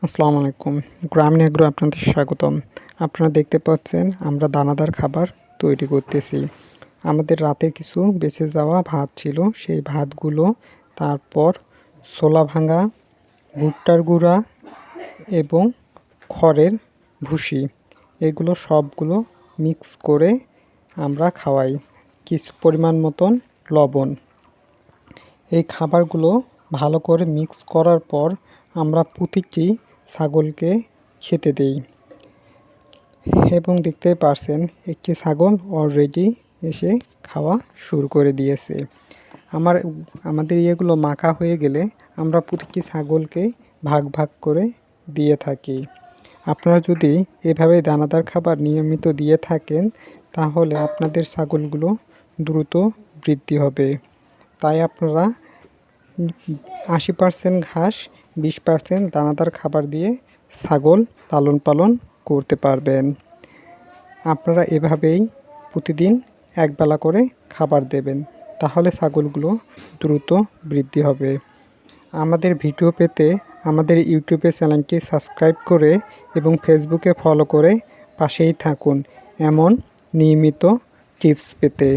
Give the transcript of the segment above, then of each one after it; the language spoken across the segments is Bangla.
আসসালামু আলাইকুম। গ্রামীণ এগ্রো আপনাদের স্বাগতম। আপনারা দেখতে পাচ্ছেন আমরা দানাদার খাবার তৈরি করতেছি। আমাদের রাতে কিছু বেঁচে যাওয়া ভাত ছিল, সেই ভাতগুলো তারপর ছোলা ভাঙা, ভুট্টার গুঁড়া এবং খড়ের ভুসি এগুলো সবগুলো মিক্স করে আমরা খাওয়াই। কিছু পরিমাণ মতন লবণ। এই খাবারগুলো ভালো করে মিক্স করার পর আমরা প্রতিটি ছাগলকে খেতে দেই এবং দেখতে পারছেন একটি ছাগল অলরেডি এসে খাওয়া শুরু করে দিয়েছে। আমাদের এগুলো মাখা হয়ে গেলে আমরা প্রতিটি ছাগলকে ভাগ ভাগ করে দিয়ে থাকি। আপনারা যদি এভাবে দানাদার খাবার নিয়মিত দিয়ে থাকেন তাহলে আপনাদের ছাগলগুলো দ্রুত বৃদ্ধি হবে। তাই আপনারা 80% ঘাস 20% দানাদার খাবার দিয়ে ছাগল লালন পালন করতে পারবেন। আপনারা এভাবেই প্রতিদিন একবেলা করে খাবার দেবেন, তাহলে ছাগলগুলো দ্রুত বৃদ্ধি হবে। আমাদের ভিডিও পেতে আমাদের ইউটিউবে চ্যানেলটি সাবস্ক্রাইব করে এবং ফেসবুকে ফলো করে পাশেই থাকুন এমন নিয়মিত টিপস পেতে।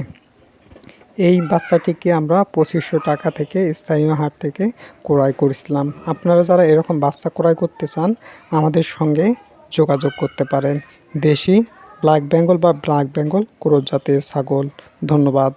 এই বাচ্চাটিকে আমরা 2500 টাকা থেকে স্থানীয় হাট থেকে ক্রয় করেছিলাম। আপনারা যারা এরকম বাচ্চা ক্রয় করতে চান আমাদের সঙ্গে যোগাযোগ করতে পারেন। দেশি ব্ল্যাক বেঙ্গল বা ব্ল্যাক বেঙ্গল ক্রস জাতের ছাগল। ধন্যবাদ।